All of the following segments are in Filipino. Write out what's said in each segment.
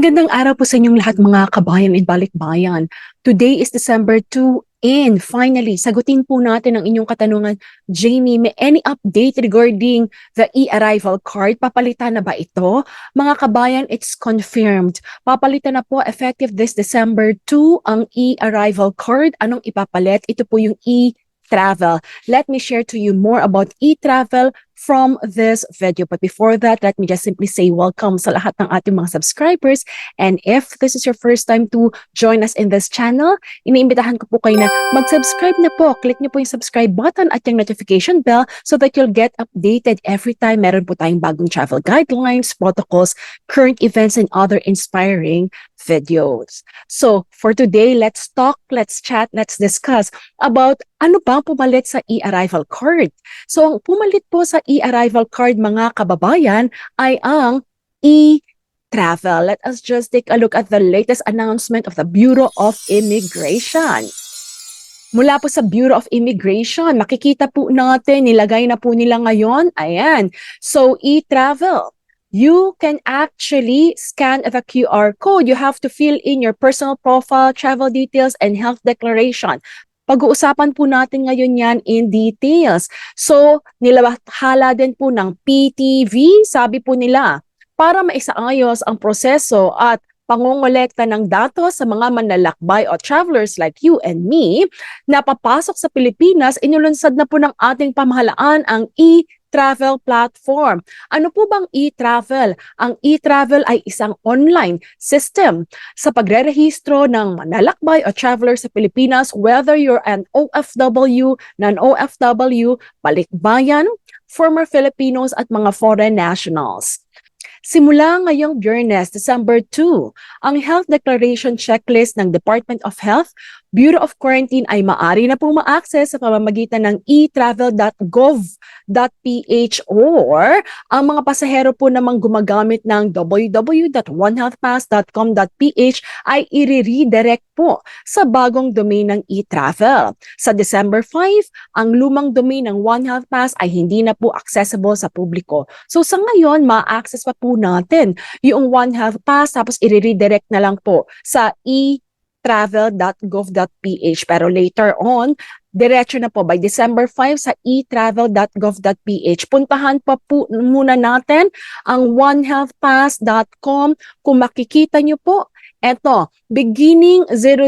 Magandang araw po sa inyong lahat mga kabayan in Balikbayan. Today is December 2 and finally, sagutin po natin ang inyong katanungan. Jamie, may any update regarding the e-arrival card? Papalitan na ba ito? Mga kabayan, it's confirmed. Papalitan na po effective this December 2 ang e-arrival card. Anong ipapalit? Ito po yung e-travel. Let me share to you more about e-travel from this video. But before that, let me just simply say welcome sa lahat ng ating mga subscribers. And if this is your first time to join us in this channel, iniimbitahan ko po kayo na mag-subscribe na po. Click niyo po yung subscribe button at yung notification bell so that you'll get updated every time meron po tayong bagong travel guidelines, protocols, current events, and other inspiring videos. So for today, let's talk, let's chat, let's discuss about ano ba pumalit sa e-arrival card. So ang pumalit po sa e-arrival card mga kababayan ay ang e-travel. Let us just take a look at the latest announcement of the Bureau of Immigration. Mula po sa Bureau of Immigration, makikita po natin, nilagay na po nila ngayon. Ayan. So e-travel. You can actually scan the QR code. You have to fill in your personal profile, travel details, and health declaration. Pag-uusapan po natin ngayon yan in details. So, nilabahala din po ng PTV, sabi po nila, para maisaayos ang proseso at pangongolekta ng datos sa mga manlalakbay o travelers like you and me na papasok sa Pilipinas, inulunsad na po ng ating pamahalaan ang e-travel platform. Ano po bang e-travel? Ang e-travel ay isang online system sa pagrerehistro ng manlalakbay o traveler sa Pilipinas, whether you're an OFW, non-OFW, balikbayan, former Filipinos at mga foreign nationals. Simula ngayong Biyernes, December 2, ang Health Declaration Checklist ng Department of Health, Bureau of Quarantine ay maaari na pong ma-access sa pamamagitan ng e-travel.gov.ph or ang mga pasahero po namang gumagamit ng www.onehealthpass.com.ph ay i-redirect po sa bagong domain ng e-travel. Sa December 5, ang lumang domain ng One Health Pass ay hindi na po accessible sa publiko. So sa ngayon, ma-access pa po natin yung One Health Pass tapos i-redirect na lang po sa e-travel.gov.ph. Pero later on, diretso na po by December 5 sa e-travel.gov.ph. Puntahan pa po muna natin ang onehealthpass.com. Kung makikita nyo po, eto, beginning 001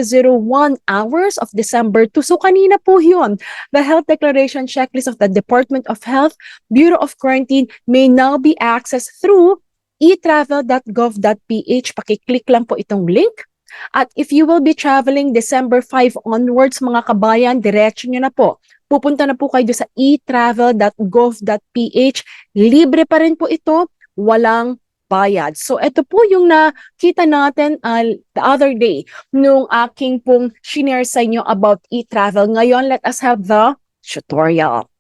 hours of December 2. So kanina po yun. The Health Declaration Checklist of the Department of Health, Bureau of Quarantine may now be accessed through e-travel.gov.ph. Pakiclick lang po itong link. At if you will be traveling December 5 onwards mga kabayan, diretso nyo na po. Pupunta na po kayo sa e-travel.gov.ph. Libre pa rin po ito, walang bayad. So ito po yung nakita natin the other day nung aking pong shinare sa inyo about e-travel. Ngayon, let us have the tutorial.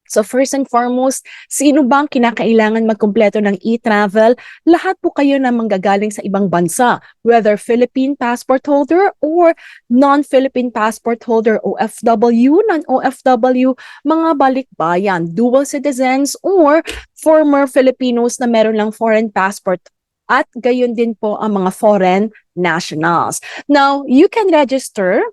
So first and foremost, sino bang kinakailangan magkumpleto ng e-travel? Lahat po kayo na manggagaling sa ibang bansa, whether Philippine passport holder or non-Philippine passport holder, OFW, non-OFW, mga balikbayan, dual citizens, or former Filipinos na meron lang foreign passport. At gayon din po ang mga foreign nationals. Now, you can register.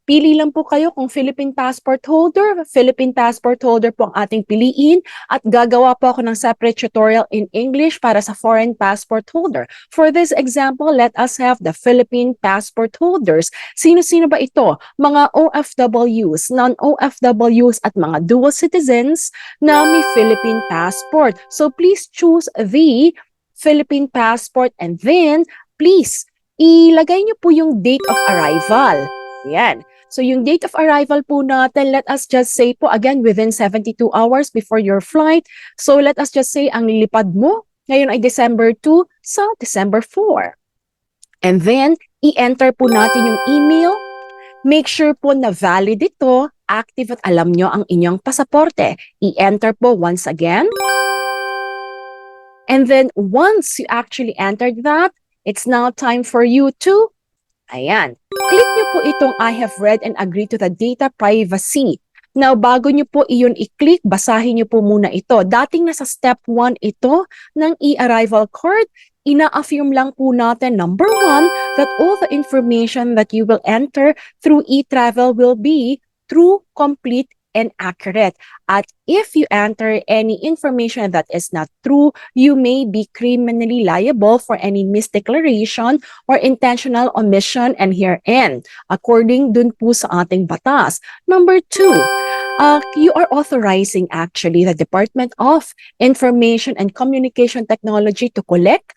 Pili lang po kayo kung Philippine passport holder. Philippine passport holder po ang ating piliin at gagawa po ako ng separate tutorial in English para sa foreign passport holder. For this example, let us have the Philippine passport holders. Sino-sino ba ito? Mga OFWs, non-OFWs at mga dual citizens na may Philippine passport. So please choose the Philippine passport and then please ilagay niyo po yung date of arrival. Yan. So yung date of arrival po natin, let us just say po again within 72 hours before your flight. So let us just say ang lilipad mo ngayon ay December 2 sa December 4. And then i-enter po natin yung email. Make sure po na valid ito, active at alam nyo ang inyong pasaporte. I-enter po once again. And then once you actually entered that, it's now time for you to ayan. Click nyo po itong I have read and agree to the data privacy. Now, bago nyo po iyon i-click, basahin nyo po muna ito. Dating nasa step 1 ito ng e-arrival card, ina-affirm lang po natin, number one, that all the information that you will enter through e-travel will be true, complete, and accurate. At if you enter any information that is not true, you may be criminally liable for any misdeclaration or intentional omission and herein, according dun po sa ating batas. Number two, you are authorizing actually the Department of Information and Communication Technology to collect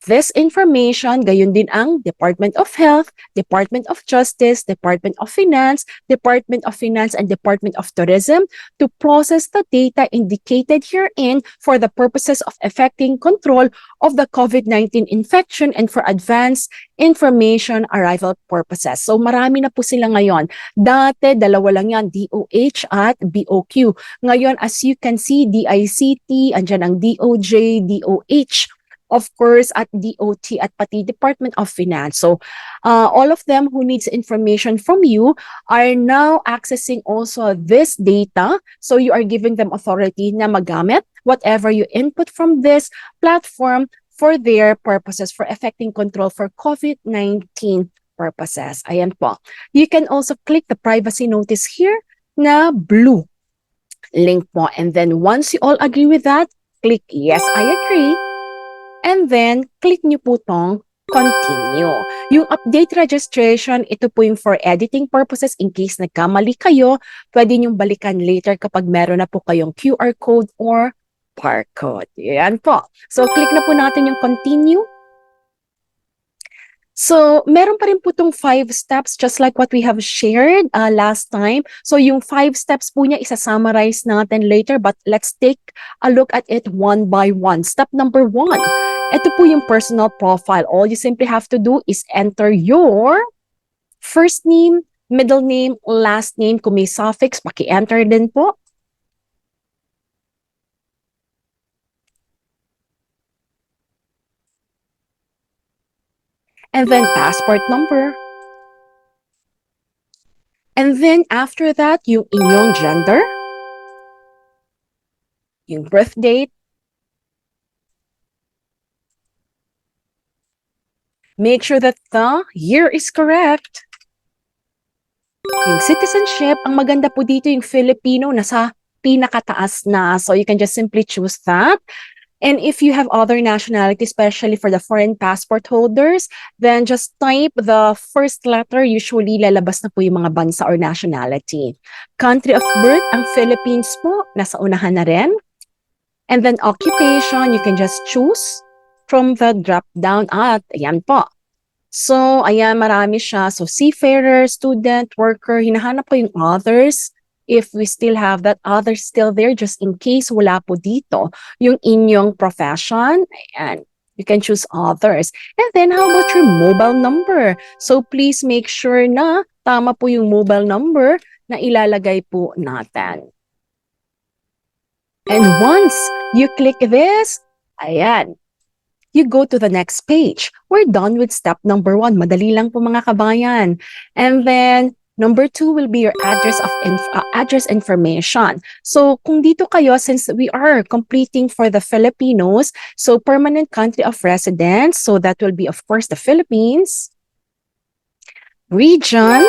this information, gayon din ang Department of Health, Department of Justice, Department of Finance, and Department of Tourism to process the data indicated herein for the purposes of effecting control of the COVID-19 infection and for advanced information arrival purposes. So marami na po sila ngayon. Dati, dalawa lang yan, DOH at BOQ. Ngayon, as you can see, DICT, andyan ang DOJ, DOH, of course, at DOT at pati Department of Finance. So, all of them who needs information from you are now accessing also this data. So, you are giving them authority na magamit whatever you input from this platform for their purposes, for effecting control for COVID-19 purposes. Ayan po. You can also click the privacy notice here na blue link po. And then once you all agree with that, click yes, I agree. And then, click nyo po tong continue. Yung update registration, ito po yung for editing purposes in case nagkamali kayo, pwede nyong balikan later kapag meron na po kayong QR code or barcode. Yan po. So, click na po natin yung continue. So, meron pa rin po itong 5 steps just like what we have shared last time. So, yung 5 steps po niya, isa-summarize natin later but let's take a look at it one by one. Step number 1, ito po yung personal profile. All you simply have to do is enter your first name, middle name, last name. Kung may suffix, paki-enter din po. And then passport number. And then after that, yung inyong gender, yung birth date, make sure that the year is correct. Yung citizenship, ang maganda po dito yung Filipino nasa pinakataas na. So you can just simply choose that. And if you have other nationality, especially for the foreign passport holders, then just type the first letter. Usually, lalabas na po yung mga bansa or nationality. Country of birth, ang Philippines po, nasa unahan na rin. And then occupation, you can just choose from the drop-down at ayan po. So, ayan, marami siya. So, seafarer, student, worker, hinahanap po yung others. If we still have that others still there, just in case wala po dito yung inyong profession, ayan, you can choose others. And then, how about your mobile number? So, please make sure na tama po yung mobile number na ilalagay po natin. And once you click this, ayan, you go to the next page. We're done with step number 1. Madali lang po mga kabayan. And then, number 2 will be your address information. So, kung dito kayo, since we are completing for the Filipinos, so permanent country of residence, so that will be, of course, the Philippines, region,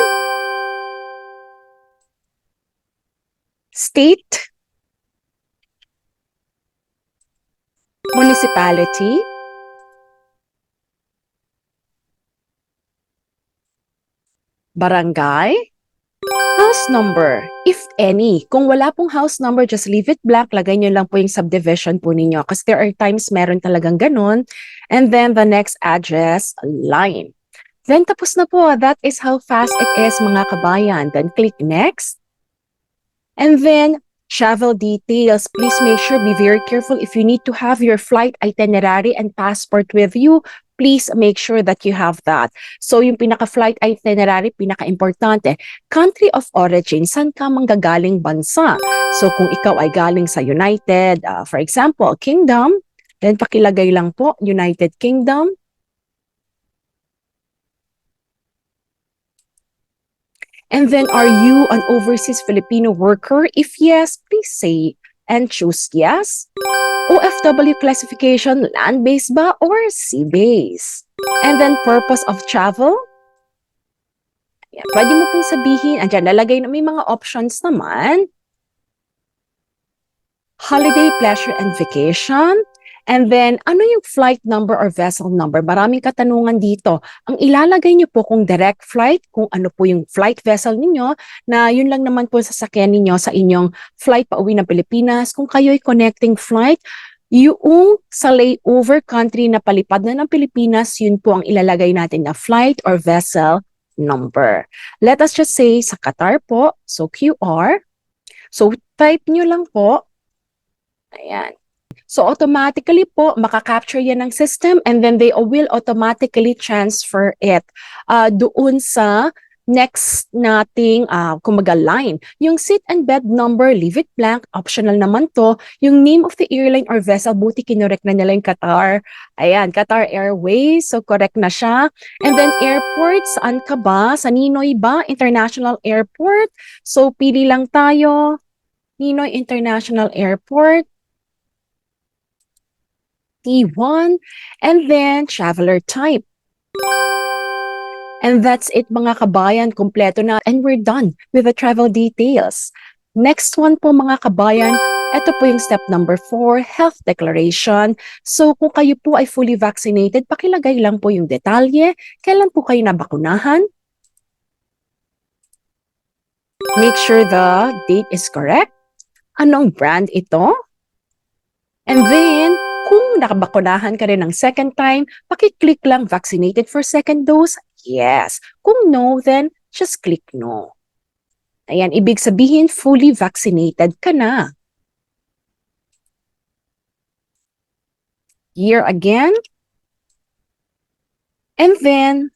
state, municipality, barangay, house number, if any. Kung wala pong house number, just leave it blank. Lagay nyo lang po yung subdivision po ninyo. Kasi there are times meron talagang ganun. And then the next address line. Then tapos na po. That is how fast it is mga kabayan. Then click next. And then travel details. Please make sure, be very careful. If you need to have your flight itinerary and passport with you, please make sure that you have that. So yung pinaka-flight itinerary, pinaka-importante, country of origin, saan ka manggagaling bansa? So kung ikaw ay galing sa United, for example, Kingdom, then pakilagay lang po, United Kingdom. And then, are you an overseas Filipino worker? If yes, please say and choose yes. OFW classification, land-based ba or sea-based? And then purpose of travel. Ayan, pwede mo pong sabihin, andyan, lalagay na may mga options naman. Holiday, pleasure, and vacation. And then, ano yung flight number or vessel number? Maraming katanungan dito. Ang ilalagay niyo po kung direct flight, kung ano po yung flight vessel ninyo, na yun lang naman po sasakyan ninyo sa inyong flight pauwi ng Pilipinas. Kung kayo'y connecting flight, yung sa layover country na palipad na ng Pilipinas, yun po ang ilalagay natin na flight or vessel number. Let us just say sa Qatar po, so QR. So type nyo lang po. Ayan. So automatically po, makakapture yan ng system and then they will automatically transfer it doon sa next nating kumaga line. Yung seat and bed number, leave it blank, optional naman to. Yung name of the airline or vessel, buti kinorek na nila yung Qatar. Ayan, Qatar Airways, so correct na siya. And then airport, saan ka ba? Sa Ninoy ba? International Airport. So pili lang tayo. Ninoy International Airport. T1, and then traveler type. And that's it mga kabayan, kompleto na and we're done with the travel details. Next one po mga kabayan, ito po yung step number 4, health declaration. So kung kayo po ay fully vaccinated, pakilagay lang po yung detalye, kailan po kayo nabakunahan. Make sure the date is correct. Anong brand ito? And then, kung nakabakunahan ka rin ng second time, pakiclick lang vaccinated for second dose, yes. Kung no, then just click no. Ayan, ibig sabihin fully vaccinated ka na. Year again. And then,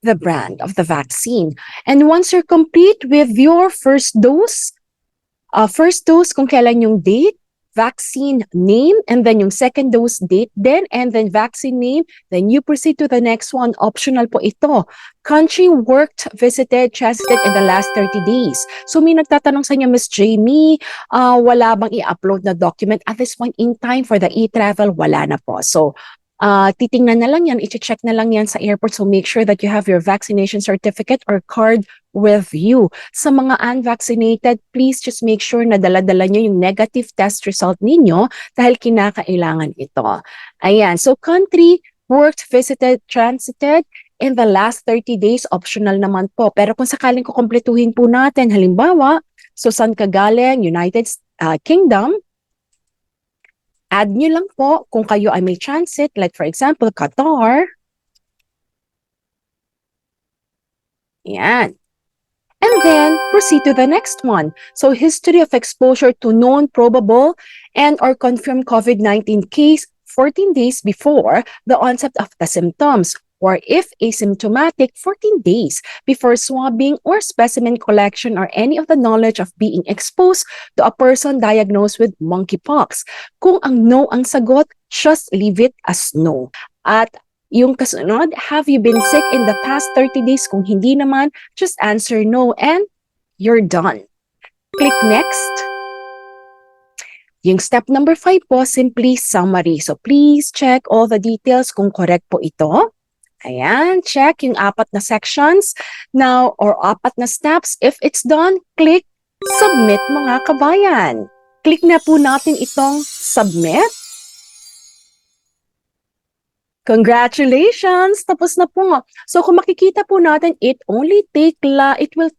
the brand of the vaccine. And once you're complete with your first dose kung kailan yung date, vaccine name, and then yung second dose date din, and then vaccine name, then you proceed to the next one. Optional po ito. Country worked, visited, transited in the last 30 days. So may nagtatanong sa inyo, Ms. Jamey, wala bang i-upload na document at this point in time for the e-travel? Wala na po. So, titingnan na lang yan, i-check na lang yan sa airport. So make sure that you have your vaccination certificate or card with you. Sa mga unvaccinated, please just make sure na dala-dala nyo yung negative test result ninyo dahil kinakailangan ito. Ayan, so country, worked, visited, transited, in the last 30 days, optional naman po. Pero kung sakaling kukumpletuhin po natin, halimbawa, so saan ka galing, United Kingdom, add nyo lang po kung kayo ay may transit, like for example, Qatar. Yan. And then, proceed to the next one. So, history of exposure to known, probable, and or confirmed COVID-19 case 14 days before the onset of the symptoms, or if asymptomatic, 14 days before swabbing or specimen collection or any of the knowledge of being exposed to a person diagnosed with monkeypox. Kung ang no ang sagot, just leave it as no. At yung kasunod, have you been sick in the past 30 days? Kung hindi naman, just answer no and you're done. Click next. Yung step number 5 po, simply summary. So please check all the details kung correct po ito. Ayan, check yung 4 na sections now or 4 na steps. If it's done, click submit mga kabayan. Click na po natin itong submit. Congratulations! Tapos na po. So kung makikita po natin, it will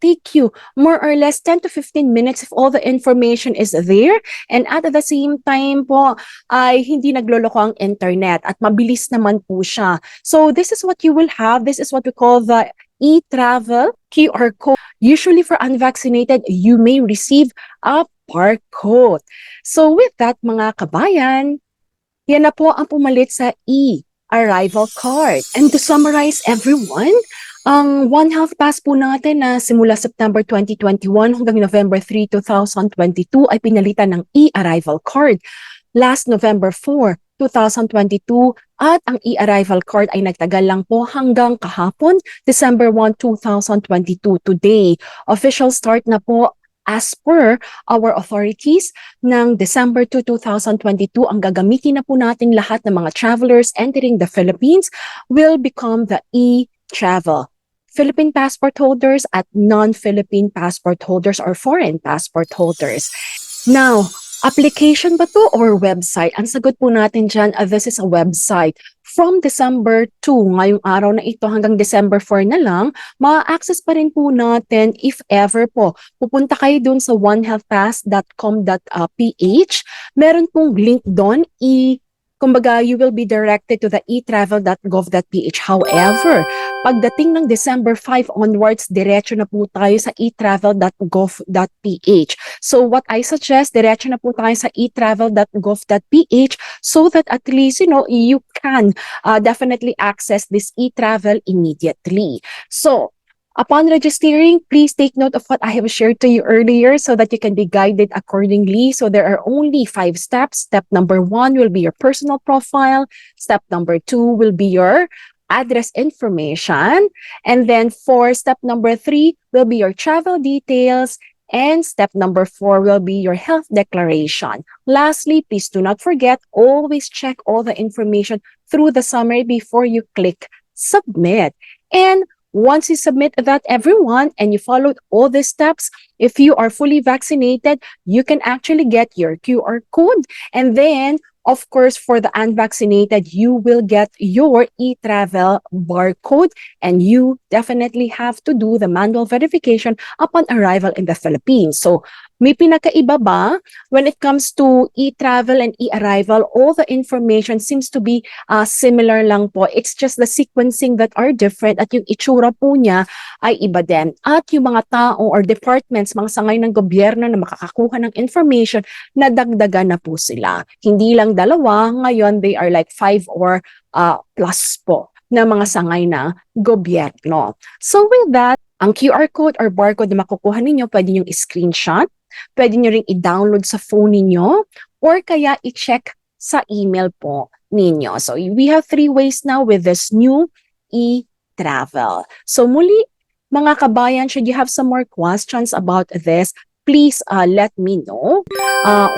take you more or less 10 to 15 minutes if all the information is there. And at the same time po, ay hindi nagloloko ang internet at mabilis naman po siya. So this is what you will have. This is what we call the e-travel QR code. Usually for unvaccinated, you may receive a barcode. So with that mga kabayan, yan na po ang pumalit sa arrival card. And to summarize everyone, ang One Health Pass po natin na simula September 2021 hanggang November 3, 2022 ay pinalitan ng e-arrival card. last November 4, 2022 at ang e-arrival card ay nagtagal lang po hanggang kahapon, December 1, 2022. Today, official start na po as per our authorities ng December 2, 2022. Ang gagamitin na po natin lahat ng mga travelers entering the Philippines will become the e-travel. Philippine passport holders at non-Philippine passport holders or foreign passport holders. Now, application ba to or website? Ang sagot po natin dyan, this is a website. From December 2, ngayong araw na ito hanggang December 4 na lang, ma-access pa rin po natin if ever po. Pupunta kayo dun sa onehealthpass.com.ph. Meron pong link doon, kumbaga, you will be directed to the etravel.gov.ph. However, pagdating ng December 5 onwards, diretso na po tayo sa etravel.gov.ph. So what I suggest, diretso na po tayo sa etravel.gov.ph so that at least, you can definitely access this e-travel immediately. So, upon registering, please take note of what I have shared to you earlier so that you can be guided accordingly. So there are only 5 steps. Step number 1 will be your personal profile. Step number 2 will be your address information. And then step number 3 will be your travel details. And step number 4 will be your health declaration. Lastly, please do not forget, always check all the information through the summary before you click submit. And once you submit that, everyone, and you followed all these steps, if you are fully vaccinated, you can actually get your QR code. And then, of course, for the unvaccinated, you will get your e-travel barcode, and you definitely have to do the manual verification upon arrival in the Philippines. So, may pinakaiba ba? When it comes to e-travel and e-arrival, all the information seems to be similar lang po. It's just the sequencing that are different at yung itsura po niya ay iba din. At yung mga tao or departments, mga sangay ng gobyerno na makakakuha ng information, nadagdagan na po sila. Hindi lang dalawa, ngayon they are like 5 or plus po na mga sangay na gobyerno. So with that, ang QR code or barcode na makukuha ninyo, pwede nyo i-screenshot, pwede nyo ring i-download sa phone ninyo, or kaya i-check sa email po ninyo. So we have 3 ways now with this new e-travel. So muli, mga kabayan, should you have some more questions about this, please let me know.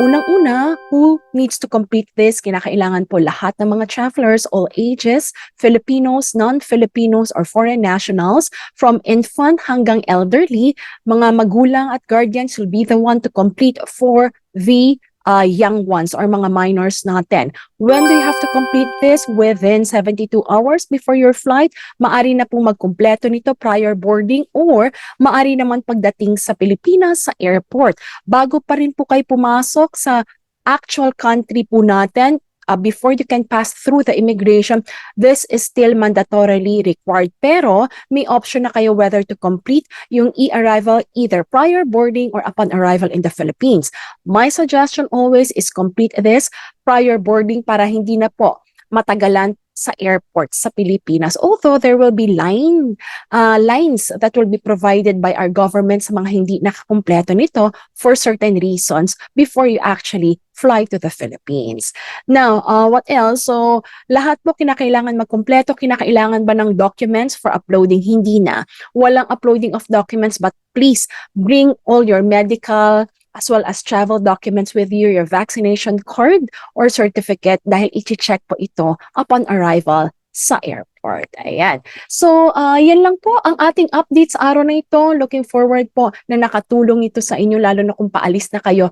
Unang-una, who needs to complete this? Kinakailangan po lahat ng mga travelers, all ages, Filipinos, non-Filipinos, or foreign nationals, from infant hanggang elderly, mga magulang at guardians will be the one to complete for the young ones or mga minors natin. When do you have to complete this? Within 72 hours before your flight. Maari na pong magkumpleto nito prior boarding or maari naman pagdating sa Pilipinas sa airport. Bago pa rin po kayo pumasok sa actual country po natin, before you can pass through the immigration, this is still mandatorily required. Pero may option na kayo whether to complete yung e-arrival either prior boarding or upon arrival in the Philippines. My suggestion always is complete this prior boarding para hindi na po matagalan sa airport sa Pilipinas. Although there will be lines that will be provided by our government sa mga hindi nakakumpleto nito for certain reasons before you actually fly to the Philippines. Now, what else? So, lahat po kinakailangan magkumpleto. Kinakailangan ba ng documents for uploading? Hindi na. Walang uploading of documents, but please bring all your medical as well as travel documents with you, your vaccination card or certificate dahil i-check po ito upon arrival sa airport. Ayan. So, yan lang po ang ating update sa araw na ito. Looking forward po na nakatulong ito sa inyo lalo na kung paalis na kayo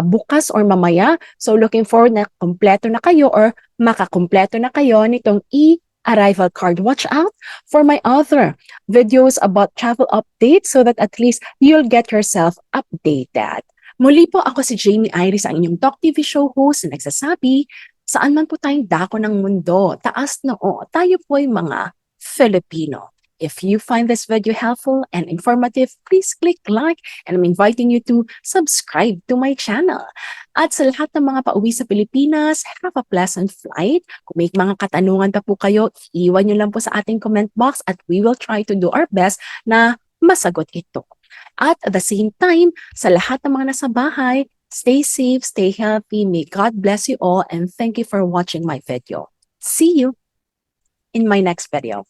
bukas or mamaya. So, looking forward na kompleto na kayo or makakumpleto na kayo nitong arrival card. Watch out for my other videos about travel updates so that at least you'll get yourself updated. Muli po ako si Jamey Iris, ang inyong Talk TV show host na nagsasabi, saan man po tayong dako ng mundo, taas noo, tayo po ay mga Filipino. If you find this video helpful and informative, please click like and I'm inviting you to subscribe to my channel. At sa lahat ng mga pauwi sa Pilipinas, have a pleasant flight. Kung may mga katanungan pa po kayo, iwan nyo lang po sa ating comment box at we will try to do our best na masagot ito. At the same time, sa lahat ng mga nasa bahay, Stay safe, stay healthy. May God bless you all, and thank you for watching my video. See you in my next video.